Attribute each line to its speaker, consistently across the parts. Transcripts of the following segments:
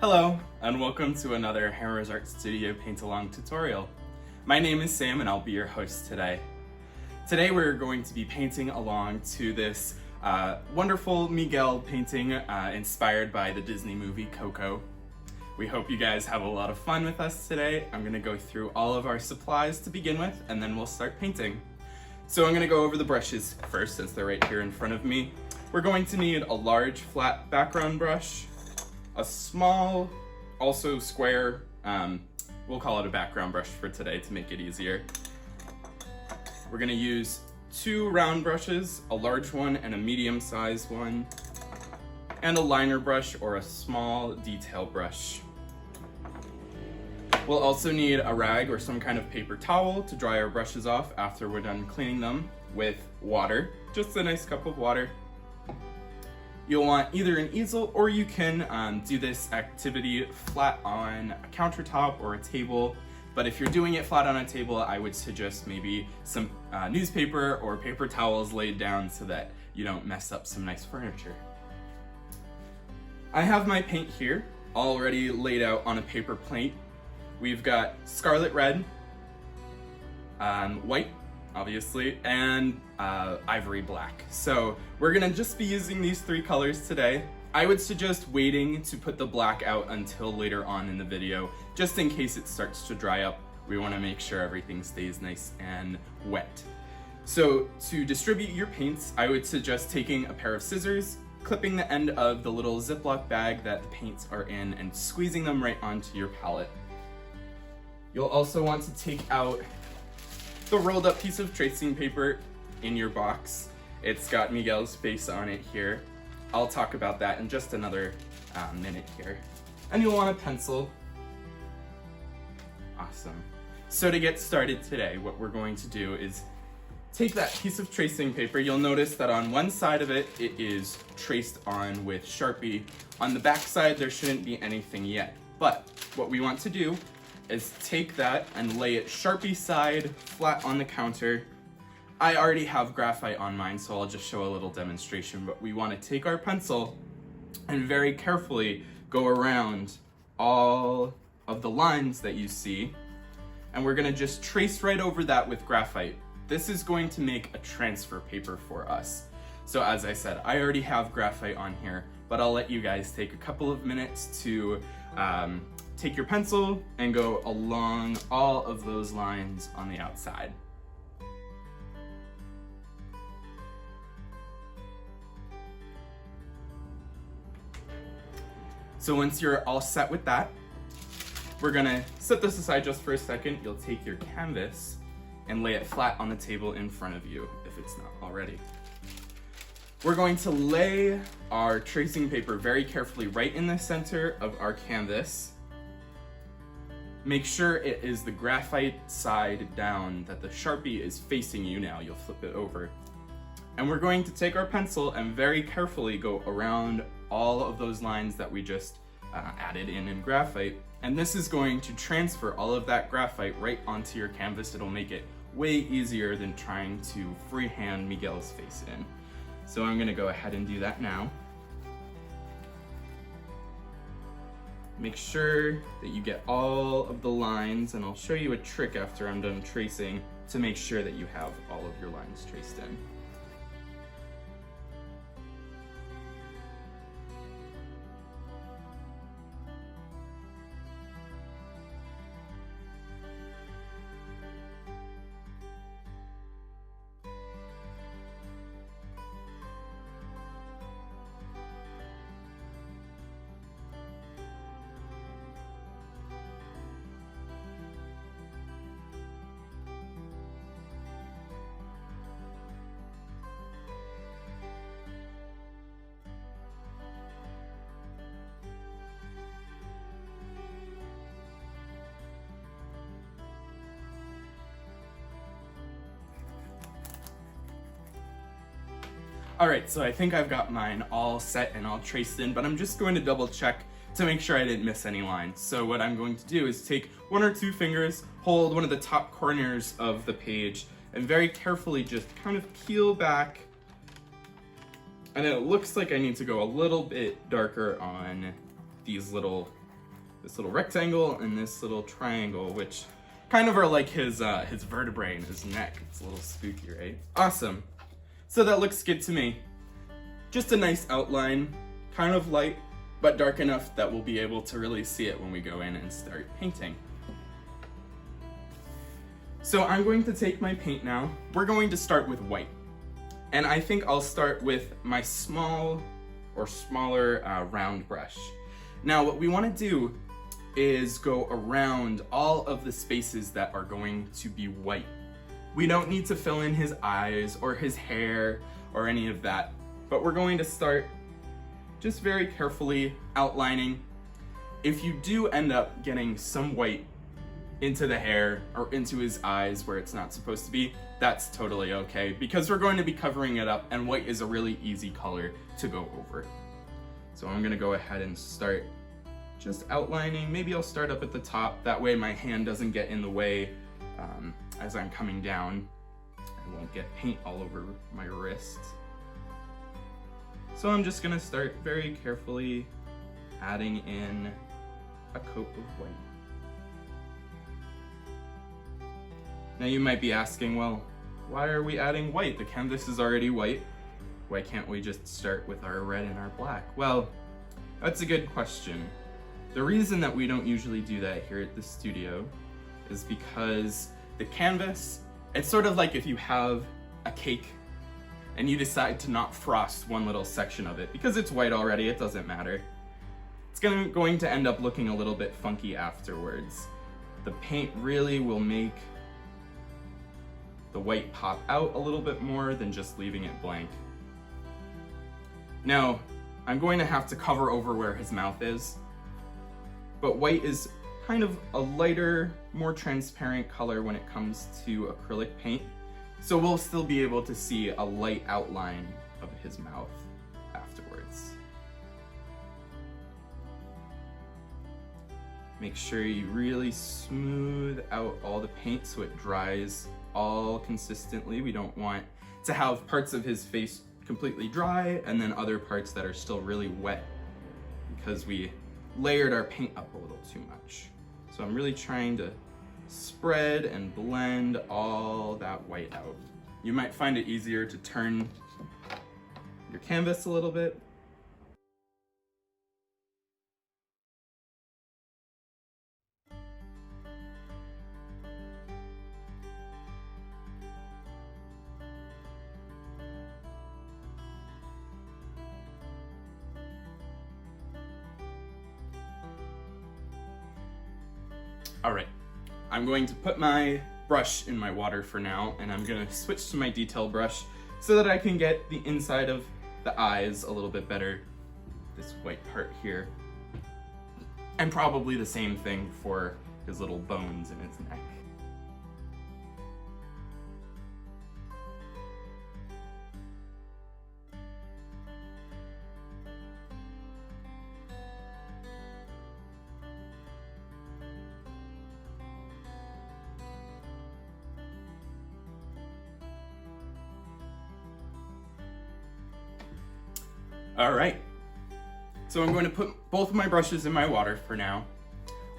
Speaker 1: Hello, and welcome to another Hammar's Art Studio paint-along tutorial. My name is Sam, and I'll be your host today. Today we're going to be painting along to this wonderful Miguel painting inspired by the Disney movie Coco. We hope you guys have a lot of fun with us today. I'm going to go through all of our supplies to begin with, and then we'll start painting. So I'm going to go over the brushes first, since they're right here in front of me. We're going to need a large flat background brush, a small, also square, we'll call it a background brush for today to make it easier. We're gonna use two round brushes, a large one and a medium-sized one, and a liner brush or a small detail brush. We'll also need a rag or some kind of paper towel to dry our brushes off after we're done cleaning them with water, just a nice cup of water. You'll want either an easel, or you can do this activity flat on a countertop or a table. But if you're doing it flat on a table, I would suggest maybe some newspaper or paper towels laid down so that you don't mess up some nice furniture. I have my paint here already laid out on a paper plate. We've got scarlet red, white, obviously, and ivory black. So we're gonna just be using these three colors today. I would suggest waiting to put the black out until later on in the video, just in case it starts to dry up. We wanna make sure everything stays nice and wet. So to distribute your paints, I would suggest taking a pair of scissors, clipping the end of the little Ziploc bag that the paints are in, and squeezing them right onto your palette. You'll also want to take out the rolled up piece of tracing paper in your box. It's got Miguel's face on it here. I'll talk about that in just another minute here. And you'll want a pencil. Awesome. So to get started today, what we're going to do is take that piece of tracing paper. You'll notice that on one side of it, it is traced on with Sharpie. On the back side, there shouldn't be anything yet. But what we want to do is take that and lay it Sharpie side flat on the counter. I already have graphite on mine, so I'll just show a little demonstration, but we want to take our pencil and very carefully go around all of the lines that you see, and we're gonna just trace right over that with graphite. This is going to make a transfer paper for us. So as I said, I already have graphite on here, but I'll let you guys take a couple of minutes to take your pencil and go along all of those lines on the outside. So once you're all set with that, we're gonna set this aside just for a second. You'll take your canvas and lay it flat on the table in front of you, if it's not already. We're going to lay our tracing paper very carefully right in the center of our canvas. Make sure it is the graphite side down, that the Sharpie is facing you now. You'll flip it over. And we're going to take our pencil and very carefully go around all of those lines that we just added in graphite. And this is going to transfer all of that graphite right onto your canvas. It'll make it way easier than trying to freehand Miguel's face in. So I'm gonna go ahead and do that now. Make sure that you get all of the lines, and I'll show you a trick after I'm done tracing to make sure that you have all of your lines traced in. All right, so I think I've got mine all set and all traced in, but I'm just going to double check to make sure I didn't miss any lines. So what I'm going to do is take one or two fingers, hold one of the top corners of the page, and very carefully just kind of peel back. And it looks like I need to go a little bit darker on these little this little rectangle and this little triangle, which kind of are like his vertebrae in his neck. It's a little spooky, right? Awesome. So that looks good to me. Just a nice outline, kind of light, but dark enough that we'll be able to really see it when we go in and start painting. So I'm going to take my paint now. We're going to start with white. And I think I'll start with my small or smaller round brush. Now what we want to do is go around all of the spaces that are going to be white. We don't need to fill in his eyes or his hair or any of that, but we're going to start just very carefully outlining. If you do end up getting some white into the hair or into his eyes where it's not supposed to be, that's totally okay, because we're going to be covering it up and white is a really easy color to go over. So I'm gonna go ahead and start just outlining. Maybe I'll start up at the top, that way my hand doesn't get in the way as I'm coming down. I won't get paint all over my wrist. So I'm just gonna start very carefully adding in a coat of white. Now you might be asking, well, why are we adding white? The canvas is already white. Why can't we just start with our red and our black? Well, that's a good question. The reason that we don't usually do that here at the studio is because the canvas, it's sort of like if you have a cake and you decide to not frost one little section of it. Because it's white already, it doesn't matter. It's going to end up looking a little bit funky afterwards. The paint really will make the white pop out a little bit more than just leaving it blank. Now, I'm going to have to cover over where his mouth is, but white is kind of a lighter, more transparent color when it comes to acrylic paint, so we'll still be able to see a light outline of his mouth afterwards. Make sure you really smooth out all the paint so it dries all consistently. We don't want to have parts of his face completely dry and then other parts that are still really wet because we layered our paint up a little too much. So I'm really trying to spread and blend all that white out. You might find it easier to turn your canvas a little bit. All right, I'm going to put my brush in my water for now, and I'm gonna switch to my detail brush so that I can get the inside of the eyes a little bit better, this white part here. And probably the same thing for his little bones in his neck. All right, so I'm going to put both of my brushes in my water for now.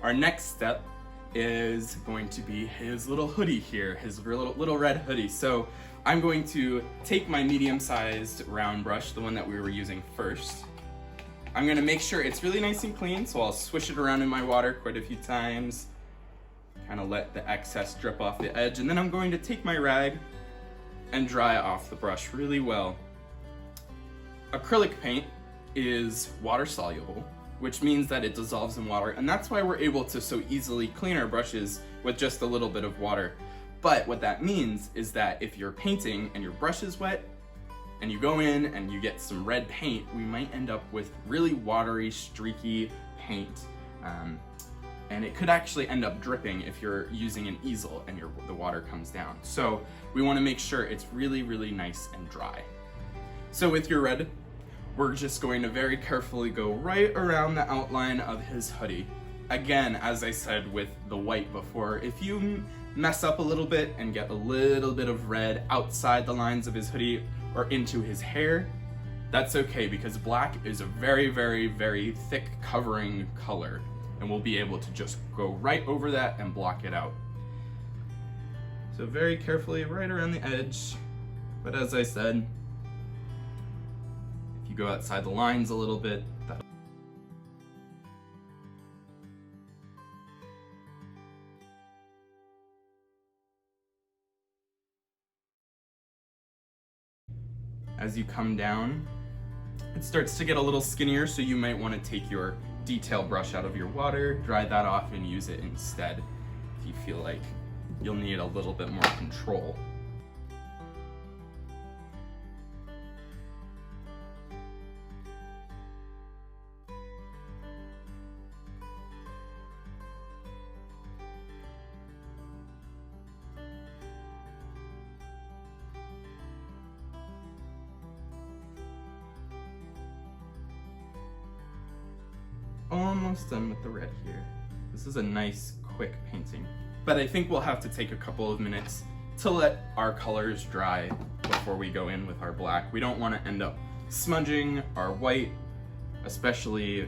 Speaker 1: Our next step is going to be his little hoodie here, his little red hoodie. So I'm going to take my medium-sized round brush, the one that we were using first. I'm gonna make sure it's really nice and clean, so I'll swish it around in my water quite a few times, kind of let the excess drip off the edge, and then I'm going to take my rag and dry off the brush really well. Acrylic paint is water soluble, which means that it dissolves in water, and that's why we're able to so easily clean our brushes with just a little bit of water. But what that means is that if you're painting and your brush is wet and you go in and you get some red paint, we might end up with really watery, streaky paint. And it could actually end up dripping if you're using an easel and the water comes down. So we want to make sure it's really, really nice and dry. So with your red, we're just going to very carefully go right around the outline of his hoodie. Again, as I said with the white before, if you mess up a little bit and get a little bit of red outside the lines of his hoodie or into his hair, that's okay, because black is a very, very, very thick covering color. and we'll be able to just go right over that and block it out. So very carefully right around the edge, but as I said, if you go outside the lines a little bit, that'll as you come down, it starts to get a little skinnier, so you might want to take your detail brush out of your water, dry that off, and use it instead if you feel like you'll need a little bit more control. Almost done with the red here. This is a nice, quick painting. But I think we'll have to take a couple of minutes to let our colors dry before we go in with our black. We don't want to end up smudging our white, especially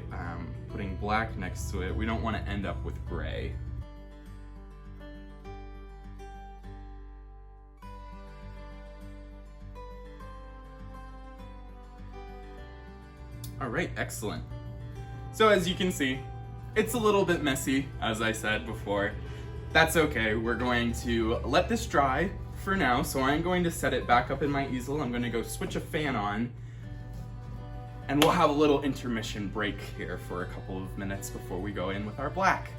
Speaker 1: putting black next to it. We don't want to end up with gray. All right, excellent. So as you can see, it's a little bit messy, as I said before. That's okay, we're going to let this dry for now, so I'm going to set it back up in my easel. I'm going to go switch a fan on, and we'll have a little intermission break here for a couple of minutes before we go in with our black.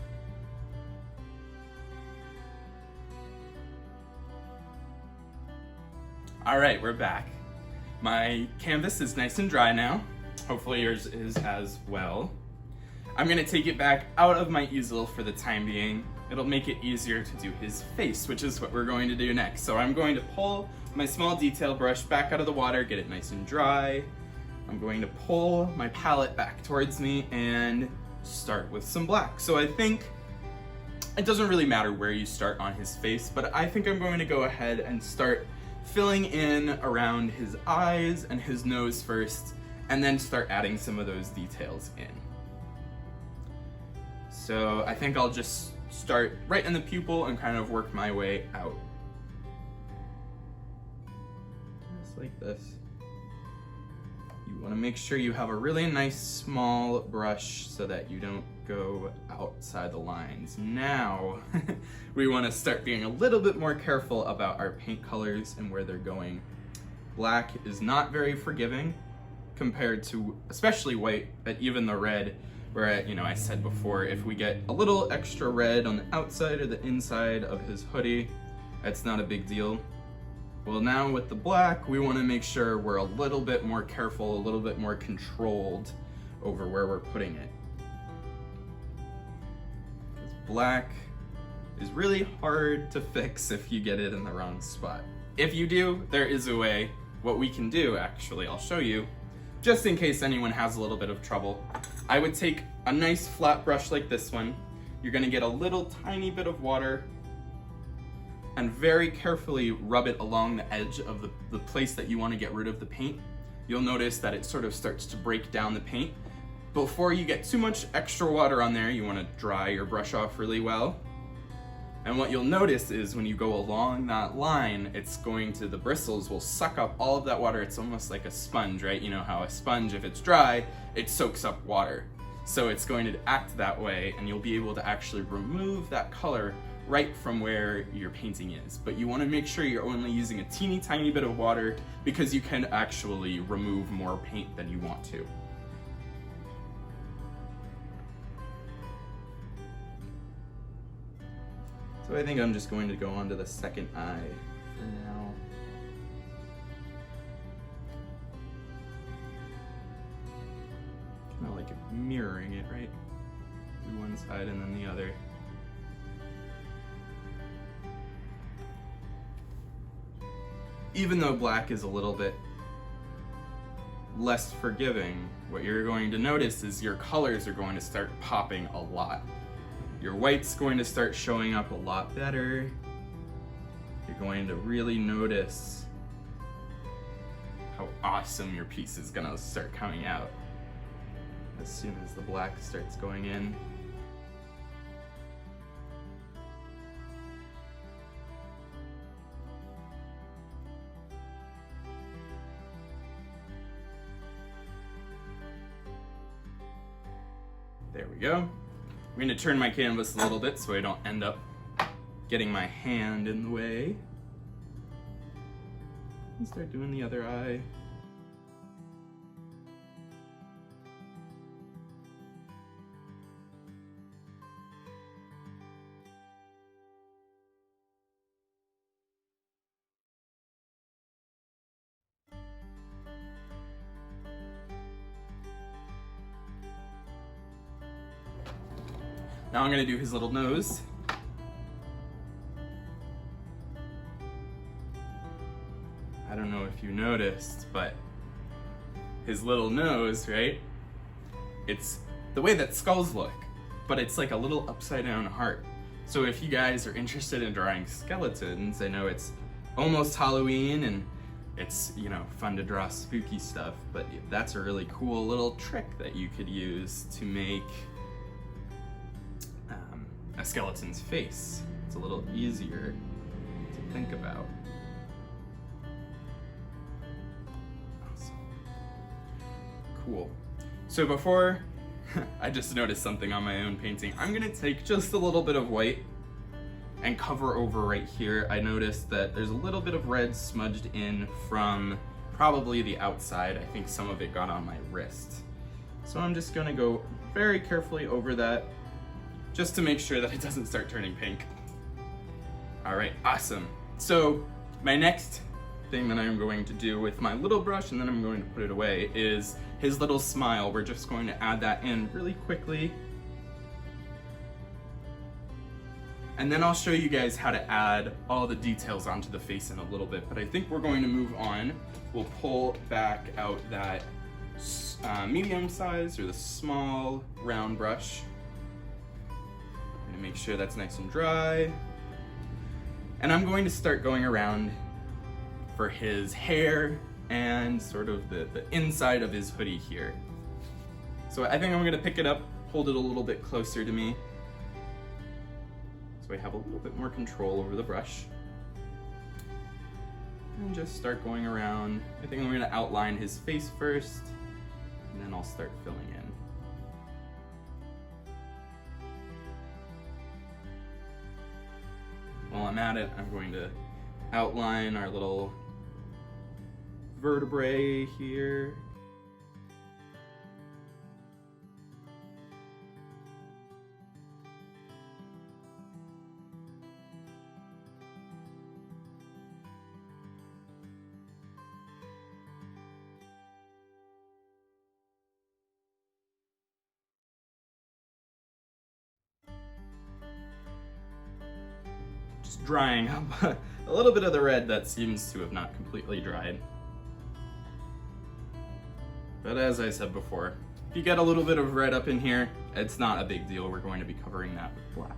Speaker 1: All right, we're back. My canvas is nice and dry now. Hopefully yours is as well. I'm gonna take it back out of my easel for the time being. It'll make it easier to do his face, which is what we're going to do next. So I'm going to pull my small detail brush back out of the water, get it nice and dry. I'm going to pull my palette back towards me and start with some black. So I think it doesn't really matter where you start on his face, but I think I'm going to go ahead and start filling in around his eyes and his nose first, and then start adding some of those details in. So I think I'll just start right in the pupil and kind of work my way out. Just like this. You want to make sure you have a really nice small brush so that you don't go outside the lines. Now, we want to start being a little bit more careful about our paint colors and where they're going. Black is not very forgiving compared to, especially white, but even the red, where, you know, I said before, if we get a little extra red on the outside or the inside of his hoodie, it's not a big deal. Well, now with the black, we want to make sure we're a little bit more careful, a little bit more controlled over where we're putting it. Because black is really hard to fix if you get it in the wrong spot. If you do, there is a way. What we can do, actually, I'll show you, just in case anyone has a little bit of trouble. I would take a nice flat brush like this one. You're gonna get a little tiny bit of water and very carefully rub it along the edge of the place that you want to get rid of the paint. You'll notice that it sort of starts to break down the paint. Before you get too much extra water on there, you want to dry your brush off really well. And what you'll notice is when you go along that line, the bristles will suck up all of that water. It's almost like a sponge, right? You know how a sponge, if it's dry, it soaks up water. So it's going to act that way, and you'll be able to actually remove that color right from where your painting is. But you want to make sure you're only using a teeny tiny bit of water, because you can actually remove more paint than you want to. So I think I'm just going to go on to the second eye for now. Kind of like mirroring it, right? Do one side and then the other. Even though black is a little bit less forgiving, what you're going to notice is your colors are going to start popping a lot. Your white's going to start showing up a lot better. You're going to really notice how awesome your piece is gonna start coming out as soon as the black starts going in. There we go. I'm going to turn my canvas a little bit so I don't end up getting my hand in the way. And start doing the other eye. Now I'm going to do his little nose. I don't know if you noticed, but his little nose, right? It's the way that skulls look, but it's like a little upside down heart. So if you guys are interested in drawing skeletons, I know it's almost Halloween and it's, you know, fun to draw spooky stuff, but that's a really cool little trick that you could use to make a skeleton's face. It's a little easier to think about. Awesome. Cool. So before, I just noticed something on my own painting. I'm gonna take just a little bit of white and cover over right here. I noticed that there's a little bit of red smudged in from probably the outside. I think some of it got on my wrist. So I'm just gonna go very carefully over that just to make sure that it doesn't start turning pink. All right, awesome. So my next thing that I'm going to do with my little brush, and then I'm going to put it away, is his little smile. We're just going to add that in really quickly. And then I'll show you guys how to add all the details onto the face in a little bit, but I think we're going to move on. We'll pull back out that medium size or the small round brush. Make sure that's nice and dry. And I'm going to start going around for his hair and sort of the inside of his hoodie here. So I think I'm gonna pick it up, hold it a little bit closer to me, so I have a little bit more control over the brush. And just start going around. I think I'm gonna outline his face first, and then I'll start filling in. While I'm at it, I'm going to outline our little vertebrae here. Just drying up a little bit of the red that seems to have not completely dried. But as I said before, if you get a little bit of red up in here, it's not a big deal. We're going to be covering that with black.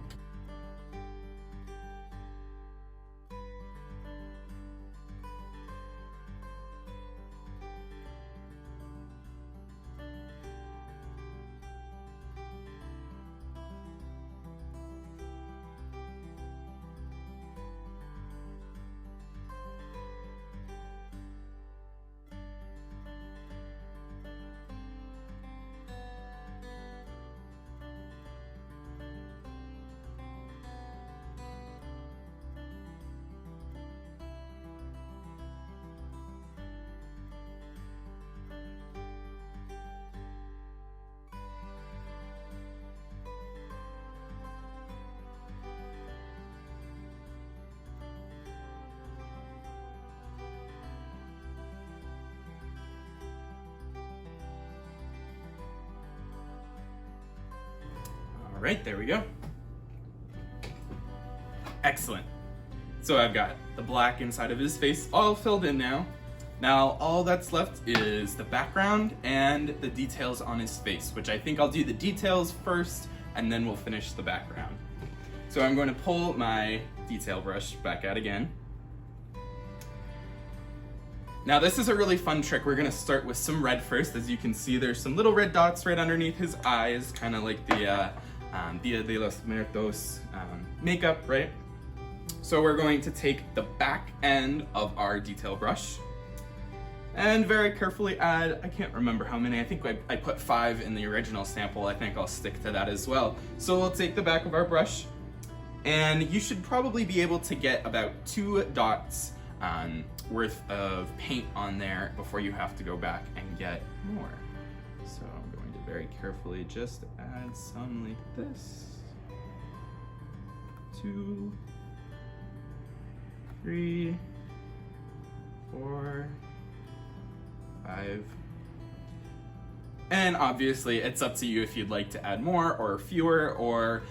Speaker 1: All right, there we go. Excellent. So I've got the black inside of his face all filled in now. Now all that's left is the background and the details on his face, which I think I'll do the details first and then we'll finish the background. So I'm going to pull my detail brush back out again. Now this is a really fun trick. We're gonna start with some red first. As you can see, there's some little red dots right underneath his eyes, kind of like the Dia de los Muertos makeup, right? So we're going to take the back end of our detail brush And very carefully add, I can't remember how many, I think I put 5 in the original sample. I think I'll stick to that as well. So we'll take the back of our brush, and you should probably be able to get about 2 dots worth of paint on there before you have to go back and get more. So I'm going to very carefully just add some like this. 2, 3, 4, 5. And obviously it's up to you if you'd like to add more or fewer, or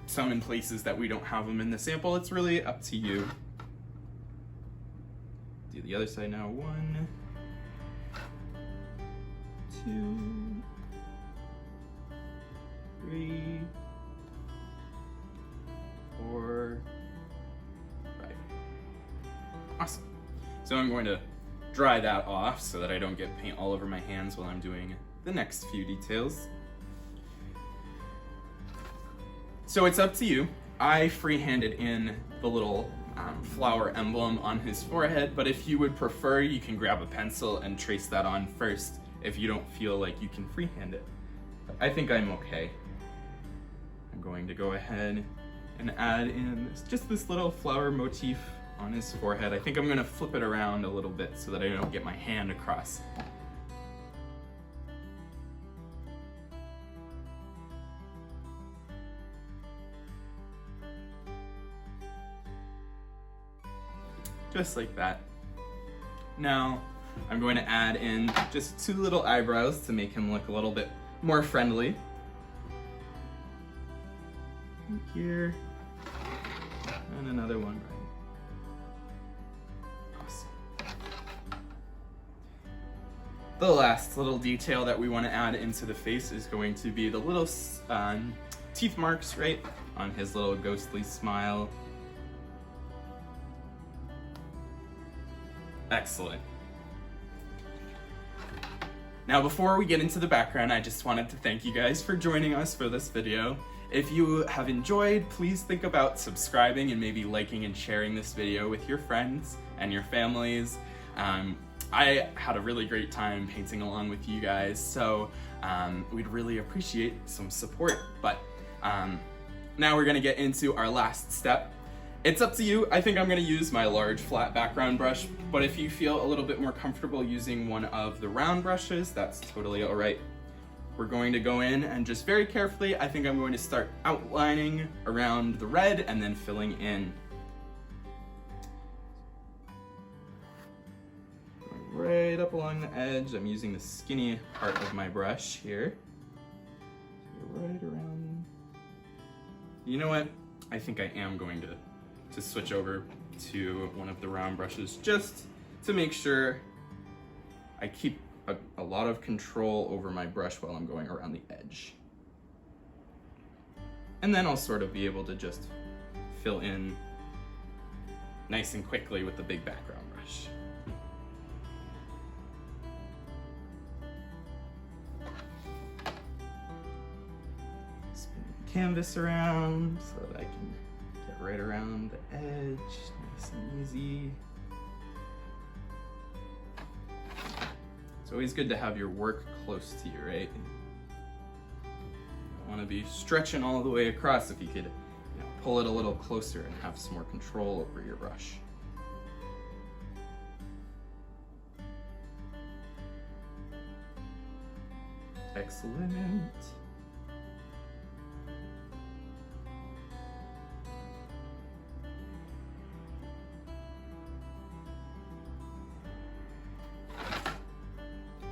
Speaker 1: some in places that we don't have them in the sample. It's really up to you. Do the other side now. 1, 2, 3, 4, 5. Awesome. So I'm going to dry that off so that I don't get paint all over my hands while I'm doing the next few details. So it's up to you. I free-handed in the little flower emblem on his forehead, but if you would prefer, you can grab a pencil and trace that on first if you don't feel like you can freehand it. But I think I'm okay. I'm going to go ahead and add in just this little flower motif on his forehead. I think I'm gonna flip it around a little bit so that I don't get my hand across. Just like that. Now, I'm going to add in just 2 little eyebrows to make him look a little bit more friendly. Here, and another one right. Awesome. The last little detail that we want to add into the face is going to be the little teeth marks right on his little ghostly smile. Excellent. Now, before we get into the background, I just wanted to thank you guys for joining us for this video. If you have enjoyed, please think about subscribing and maybe liking and sharing this video with your friends and your families. I had a really great time painting along with you guys, so we'd really appreciate some support. But now we're gonna get into our last step. It's up to you. I think I'm gonna use my large flat background brush, but if you feel a little bit more comfortable using one of the round brushes, that's totally all right. We're going to go in and just very carefully, I think I'm going to start outlining around the red and then filling in. Going right up along the edge. I'm using the skinny part of my brush here. Right around. You know what? I think I am going to switch over to one of the round brushes just to make sure I keep a lot of control over my brush while I'm going around the edge. And then I'll sort of be able to just fill in nice and quickly with the big background brush. Spin the canvas around so that I can get right around the edge, nice and easy. It's always good to have your work close to you, right? You don't want to be stretching all the way across. If you could, pull it a little closer and have some more control over your brush. Excellent.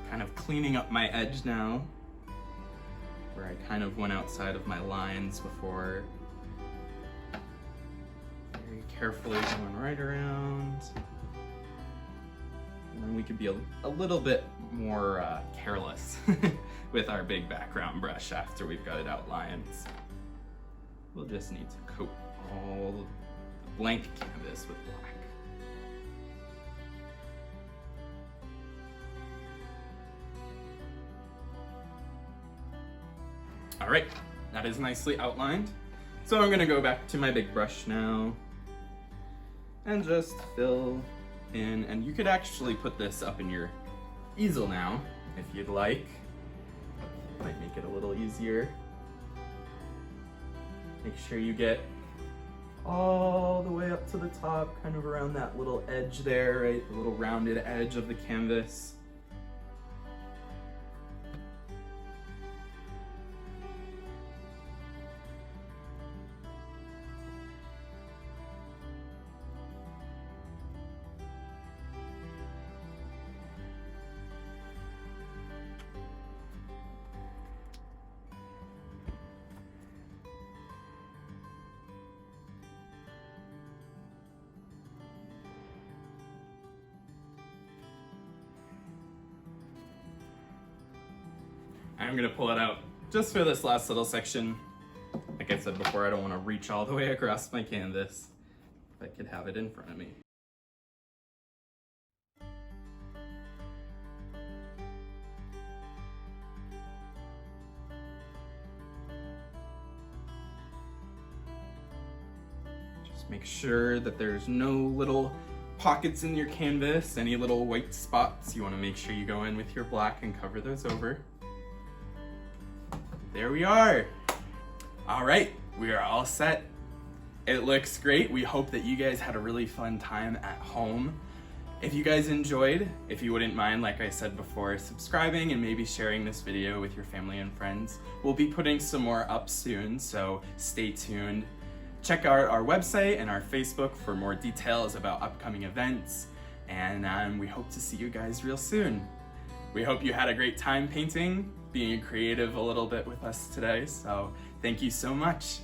Speaker 1: Kind of cleaning up my edge now, where I kind of went outside of my lines before. Very carefully going right around. And then we could be a little bit more careless with our big background brush after we've got it outlined. We'll just need to coat all the blank canvas with black. All right, that is nicely outlined. So I'm gonna go back to my big brush now and just fill in, and you could actually put this up in your easel now, if you'd like. Might make it a little easier. Make sure you get all the way up to the top, kind of around that little edge there, right? The little rounded edge of the canvas. I'm gonna pull it out just for this last little section. Like I said before, I don't want to reach all the way across my canvas. If I could have it in front of me. Just make sure that there's no little pockets in your canvas, any little white spots. You want to make sure you go in with your black and cover those over. There we are. All right, we are all set. It looks great. We hope that you guys had a really fun time at home. If you guys enjoyed, if you wouldn't mind, like I said before, subscribing and maybe sharing this video with your family and friends. We'll be putting some more up soon, so stay tuned. Check out our website and our Facebook for more details about upcoming events, and we hope to see you guys real soon. We hope you had a great time painting, being creative a little bit with us today, so thank you so much.